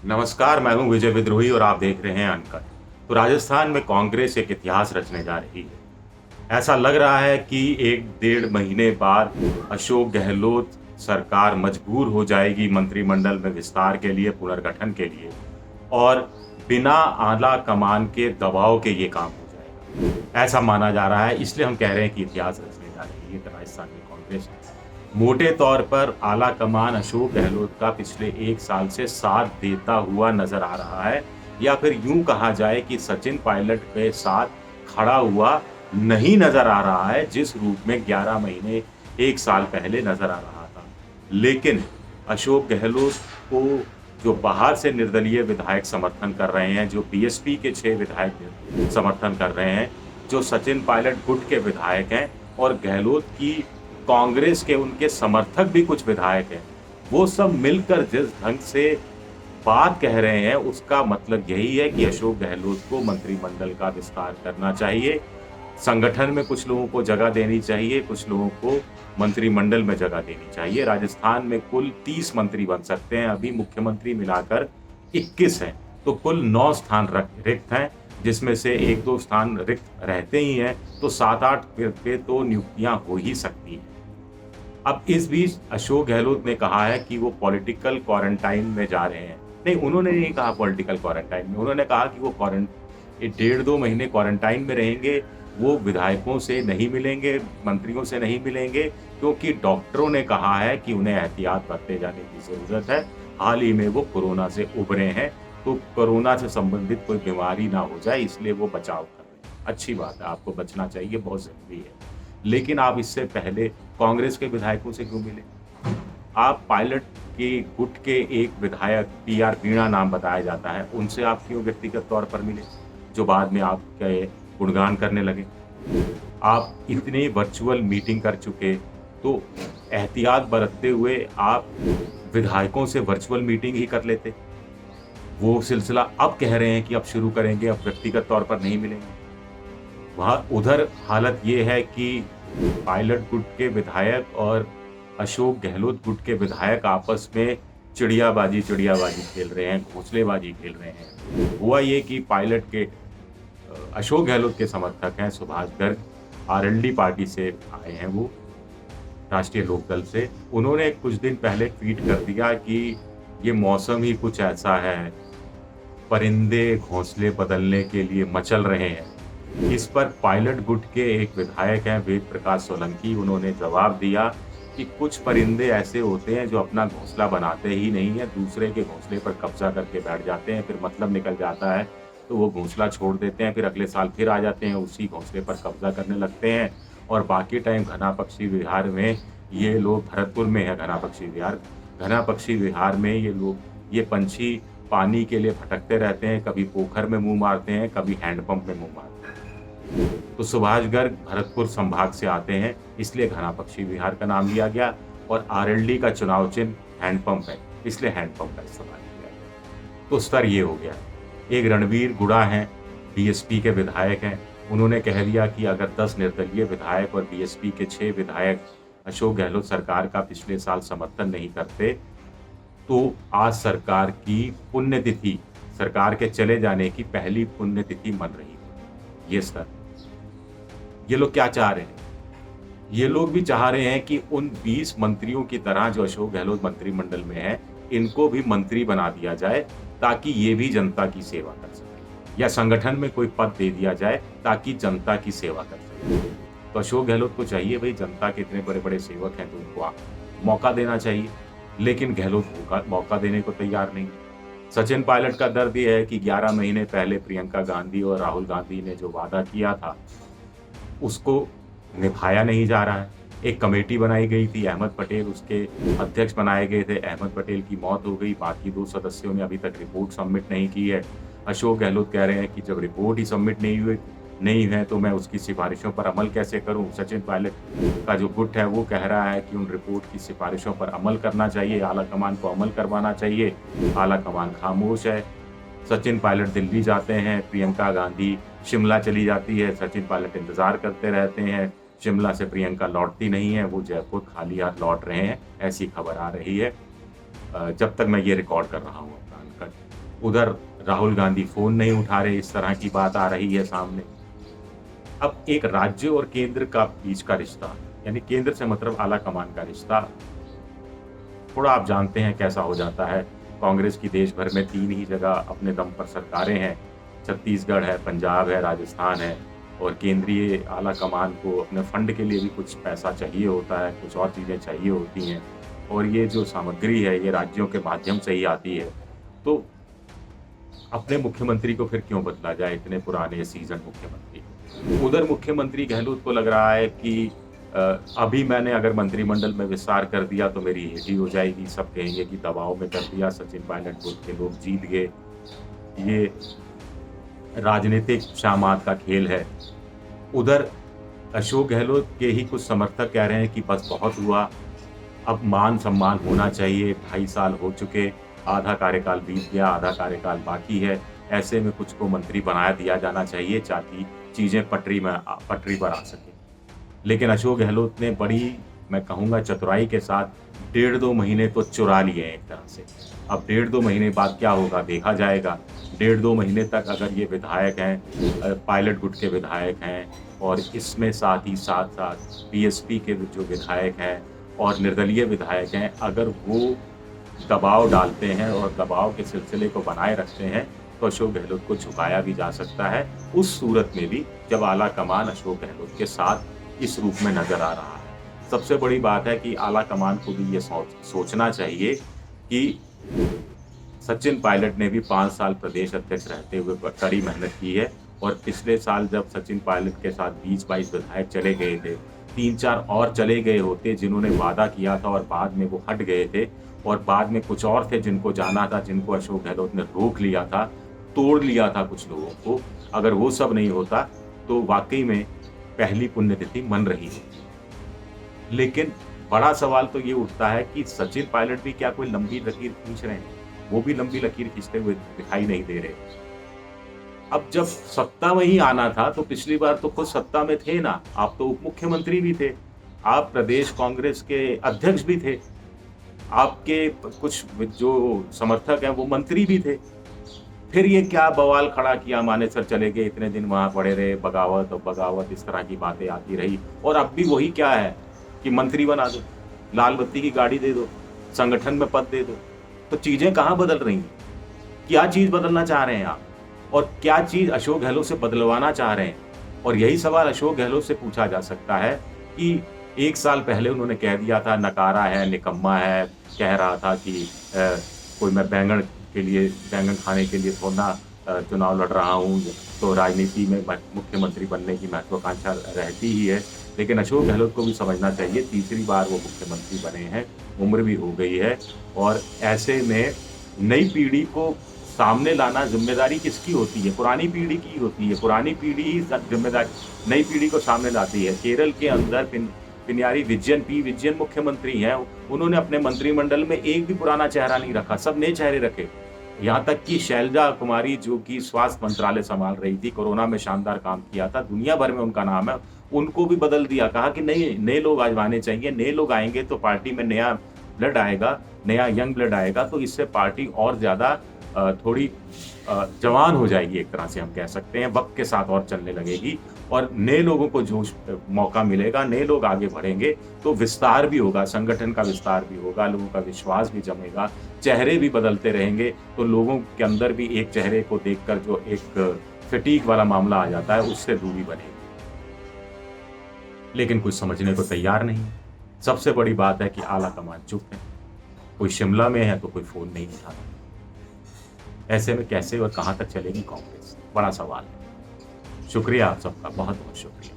नमस्कार, मैं हूं विजय विद्रोही और आप देख रहे हैं अनकट। तो राजस्थान में कांग्रेस एक इतिहास रचने जा रही है। ऐसा लग रहा है कि 1 डेढ़ महीने बाद अशोक गहलोत सरकार मजबूर हो जाएगी मंत्रिमंडल में विस्तार के लिए, पुनर्गठन के लिए और बिना आला कमान के दबाव के ये काम हो जाएगा। ऐसा माना जा रहा है, इसलिए हम कह रहे हैं कि इतिहास रचने जा रही है राजस्थान में कांग्रेस। मोटे तौर पर आला कमान अशोक गहलोत का पिछले 1 साल से साथ देता हुआ नजर आ रहा है, या फिर यूं कहा जाए कि सचिन पायलट के साथ खड़ा हुआ नहीं नजर आ रहा है, जिस रूप में 11 महीने 1 साल पहले नजर आ रहा था। लेकिन अशोक गहलोत को जो बाहर से निर्दलीय विधायक समर्थन कर रहे हैं, जो बीएसपी के 6 विधायक समर्थन कर रहे हैं, जो सचिन पायलट गुट के विधायक हैं और गहलोत की कांग्रेस के उनके समर्थक भी कुछ विधायक हैं, वो सब मिलकर जिस ढंग से बात कह रहे हैं, उसका मतलब यही है कि अशोक गहलोत को मंत्रिमंडल का विस्तार करना चाहिए। संगठन में कुछ लोगों को जगह देनी चाहिए, कुछ लोगों को मंत्रिमंडल में जगह देनी चाहिए। राजस्थान में कुल 30 मंत्री बन सकते हैं, अभी मुख्यमंत्री मिलाकर 21 हैं, तो कुल 9 स्थान रिक्त हैं, जिसमें से 1-2 स्थान रिक्त रहते ही हैं, तो 7-8 पे तो नियुक्तियां हो ही सकती हैं। अब इस बीच अशोक गहलोत ने कहा है कि वो पॉलिटिकल क्वारंटाइन में जा रहे हैं। नहीं, उन्होंने नहीं कहा पॉलिटिकल क्वारंटाइन में, उन्होंने कहा कि वो 1.5-2 महीने क्वारंटाइन में रहेंगे। वो विधायकों से नहीं मिलेंगे, मंत्रियों से नहीं मिलेंगे, क्योंकि डॉक्टरों ने कहा है कि उन्हें एहतियात बरते जाने की ज़रूरत है। हाल ही में वो कोरोना से उभरे हैं, तो कोरोना से संबंधित कोई बीमारी ना हो जाए, इसलिए वो बचाव कर रहे हैं। अच्छी बात है, आपको बचना चाहिए, बहुत ज़रूरी है। लेकिन आप इससे पहले कांग्रेस के विधायकों से क्यों मिले? आप पायलट के गुट के एक विधायक पीआर मीणा नाम बताया जाता है, उनसे आप क्यों व्यक्तिगत तौर पर मिले, जो बाद में आपके गुणगान करने लगे? आप इतनी वर्चुअल मीटिंग कर चुके, तो एहतियात बरतते हुए आप विधायकों से वर्चुअल मीटिंग ही कर लेते। वो सिलसिला अब कह रहे हैं कि अब शुरू करेंगे, अब व्यक्तिगत तौर पर नहीं मिलेंगे। वहाँ उधर हालत ये है कि पायलट गुट के विधायक और अशोक गहलोत गुट के विधायक आपस में चिड़ियाबाजी खेल रहे हैं, घोंसलेबाजी खेल रहे हैं। हुआ ये कि पायलट के अशोक गहलोत के समर्थक हैं सुभाष गर्ग, आरएलडी पार्टी से आए हैं वो, राष्ट्रीय लोकदल से। उन्होंने कुछ दिन पहले ट्वीट कर दिया कि ये मौसम ही कुछ ऐसा है, परिंदे घोंसले बदलने के लिए मचल रहे हैं। इस पर पायलट गुट के एक विधायक हैं वेद प्रकाश सोलंकी, उन्होंने जवाब दिया कि कुछ परिंदे ऐसे होते हैं जो अपना घोंसला बनाते ही नहीं है, दूसरे के घोंसले पर कब्जा करके बैठ जाते हैं, फिर मतलब निकल जाता है तो वो घोंसला छोड़ देते हैं, फिर अगले साल फिर आ जाते हैं, उसी घोंसले पर कब्जा करने लगते हैं और बाकी टाइम घना पक्षी विहार में ये लोग, भरतपुर में है घना पक्षी विहार, घना पक्षी विहार में ये पंछी पानी के लिए भटकते रहते हैं, कभी पोखर में मुँह मारते हैं, कभी हैंडपंप में मुँह मारते हैं। तो सुभाष गर्ग भरतपुर संभाग से आते हैं, इसलिए घना पक्षी विहार का नाम लिया गया और आरएलडी का चुनाव चिन्ह हैंडपंप है, इसलिए हैंडपंप का इस्तेमाल किया गया। तो स्तर ये हो गया। एक रणवीर गुड़ा हैं, बीएसपी के विधायक हैं, उन्होंने कह दिया कि अगर 10 निर्दलीय विधायक और बीएसपी के 6 विधायक अशोक गहलोत सरकार का पिछले साल समर्थन नहीं करते, तो आज सरकार की पुण्यतिथि, सरकार के चले जाने की पहली पुण्यतिथि मन रही है। ये स्तर, ये लोग क्या चाह रहे हैं? ये लोग भी चाह रहे हैं कि उन 20 मंत्रियों की तरह जो अशोक गहलोत मंत्रिमंडल में है, इनको भी मंत्री बना दिया जाए, ताकि ये भी जनता की सेवा कर सके, या संगठन में कोई पद दे दिया जाए ताकि जनता की सेवा कर सके। तो अशोक गहलोत को चाहिए, भाई जनता के इतने बड़े बड़े सेवक हैं तो उनको मौका देना चाहिए, लेकिन गहलोत मौका देने को तैयार नहीं। सचिन पायलट का दर्द यह है कि 11 महीने पहले प्रियंका गांधी और राहुल गांधी ने जो वादा किया था, उसको निभाया नहीं जा रहा है। एक कमेटी बनाई गई थी, अहमद पटेल उसके अध्यक्ष बनाए गए थे, अहमद पटेल की मौत हो गई, बाकी 2 सदस्यों ने अभी तक रिपोर्ट सबमिट नहीं की है। अशोक गहलोत कह रहे हैं कि जब रिपोर्ट ही सबमिट नहीं है तो मैं उसकी सिफारिशों पर अमल कैसे करूं। सचिन पायलट का जो गुट है वो कह रहा है कि उन रिपोर्ट की सिफारिशों पर अमल करना चाहिए, आला कमान को अमल करवाना चाहिए। आला कमान खामोश है। सचिन पायलट दिल्ली जाते हैं, प्रियंका गांधी शिमला चली जाती है, सचिन पायलट इंतजार करते रहते हैं, शिमला से प्रियंका लौटती नहीं है, वो जयपुर खाली हाथ लौट रहे हैं, ऐसी खबर आ रही है जब तक मैं ये रिकॉर्ड कर रहा हूँ अपना अनकट। उधर राहुल गांधी फ़ोन नहीं उठा रहे, इस तरह की बात आ रही है सामने। अब एक राज्य और केंद्र का बीच का रिश्ता, यानी केंद्र से मतलब आला कमान का रिश्ता, थोड़ा आप जानते हैं कैसा हो जाता है। कांग्रेस की देश भर में 3 ही जगह अपने दम पर सरकारें हैं, छत्तीसगढ़ है, पंजाब है, राजस्थान है, और केंद्रीय आला कमान को अपने फंड के लिए भी कुछ पैसा चाहिए होता है, कुछ और चीज़ें चाहिए होती हैं, और ये जो सामग्री है ये राज्यों के माध्यम से ही आती है। तो अपने मुख्यमंत्री को फिर क्यों बदला जाए, इतने पुराने सीज़न मुख्यमंत्री को। उधर मुख्यमंत्री गहलोत को लग रहा है कि अभी मैंने अगर मंत्रिमंडल में विस्तार कर दिया तो मेरी हेठी हो जाएगी, सब कहेंगे कि दबाव में कर दिया, सचिन पायलट ग्रुप के लोग जीत गए। ये राजनीतिक शामात का खेल है। उधर अशोक गहलोत के ही कुछ समर्थक कह रहे हैं कि बस बहुत हुआ, अब मान सम्मान होना चाहिए, 2.5 साल हो चुके, आधा कार्यकाल बीत गया, आधा कार्यकाल बाकी है, ऐसे में कुछ को मंत्री बना दिया जाना चाहिए ताकि चीज़ें पटरी पर आ सके। लेकिन अशोक गहलोत ने बड़ी, मैं कहूँगा, चतुराई के साथ 1.5-2 महीने तो चुरा लिए हैं एक तरह से। अब 1.5-2 महीने बाद क्या होगा देखा जाएगा। 1.5-2 महीने तक अगर ये विधायक हैं, पायलट गुट के विधायक हैं, और इसमें साथ ही साथ बीएसपी के जो विधायक हैं और निर्दलीय विधायक हैं, अगर वो दबाव डालते हैं और दबाव के सिलसिले को बनाए रखते हैं तो अशोक गहलोत को झुकाया भी जा सकता है, उस सूरत में भी जब आला कमान अशोक गहलोत के साथ इस रूप में नजर आ रहा है। सबसे बड़ी बात है कि आला कमान को भी ये सोचना चाहिए कि सचिन पायलट ने भी 5 साल प्रदेश अध्यक्ष रहते हुए कड़ी मेहनत की है, और पिछले साल जब सचिन पायलट के साथ 20-22 विधायक चले गए थे, 3-4 और चले गए होते जिन्होंने वादा किया था और बाद में वो हट गए थे, और बाद में कुछ और थे जिनको जाना था, जिनको अशोक गहलोत ने रोक लिया था, तोड़ लिया था कुछ लोगों को। अगर वो सब नहीं होता तो वाकई में पहली पुण्यतिथि मन रही है। लेकिन बड़ा सवाल तो ये उठता है कि सचिन पायलट भी क्या कोई लंबी लकीर खींच रहे हैं? वो भी लंबी लकीर खींचते हुए दिखाई नहीं दे रहे। अब जब सत्ता में ही आना था तो पिछली बार तो खुद सत्ता में थे ना, आप तो उप मुख्यमंत्री भी थे, आप प्रदेश कांग्रेस के अध्यक्ष भी थे, आपके कुछ जो समर्थक हैं वो मंत्री भी थे। फिर ये क्या बवाल खड़ा किया, मानेसर चले गए, इतने दिन वहां पड़े रहे, बगावत और बगावत, इस तरह की बातें आती रही, और अब भी वही क्या है कि मंत्री बना दो, लाल बत्ती की गाड़ी दे दो, संगठन में पद दे दो। तो चीजें कहाँ बदल रही हैं? क्या चीज बदलना चाह रहे हैं आप, और क्या चीज अशोक गहलोत से बदलवाना चाह रहे हैं? और यही सवाल अशोक गहलोत से पूछा जा सकता है कि 1 साल पहले उन्होंने कह दिया था नकारा है, निकम्मा है, कह रहा था कि कोई मैं बैंगन खाने के लिए थोड़ा चुनाव लड़ रहा हूँ, तो राजनीति में मुख्यमंत्री बनने की महत्वाकांक्षा रहती ही है। लेकिन अशोक गहलोत को भी समझना चाहिए, तीसरी बार वो मुख्यमंत्री बने हैं, उम्र भी हो गई है, और ऐसे में नई पीढ़ी को सामने लाना जिम्मेदारी किसकी होती है? पुरानी पीढ़ी की होती है। पुरानी पीढ़ी ही जिम्मेदारी नई पीढ़ी को सामने लाती है। केरल के अंदर पिनाराई विजयन मुख्यमंत्री हैं, उन्होंने अपने मंत्रिमंडल में एक भी पुराना चेहरा नहीं रखा, सब नए चेहरे रखे। यहाँ तक कि शैलजा कुमारी, जो कि स्वास्थ्य मंत्रालय संभाल रही थी, कोरोना में शानदार काम किया था, दुनिया भर में उनका नाम है, उनको भी बदल दिया। कहा कि नहीं, नए लोग आजमाने चाहिए, नए लोग आएंगे तो पार्टी में नया ब्लड आएगा, नया यंग ब्लड आएगा, तो इससे पार्टी और ज़्यादा थोड़ी जवान हो जाएगी, एक तरह से हम कह सकते हैं, वक्त के साथ और चलने लगेगी, और नए लोगों को जो मौका मिलेगा, नए लोग आगे बढ़ेंगे तो विस्तार भी होगा, संगठन का विस्तार भी होगा, लोगों का विश्वास भी जमेगा, चेहरे भी बदलते रहेंगे, तो लोगों के अंदर भी एक चेहरे को देखकर जो एक फटीक वाला मामला आ जाता है, उससे दूरी बनेगी। लेकिन कुछ समझने को तैयार नहीं। सबसे बड़ी बात है कि आला कमान चुप है, कोई शिमला में है तो कोई फोन नहीं उठा रहा। ऐसे में कैसे और कहां तक चलेगी कांग्रेस? बड़ा सवाल है। शुक्रिया आप सबका, बहुत बहुत शुक्रिया।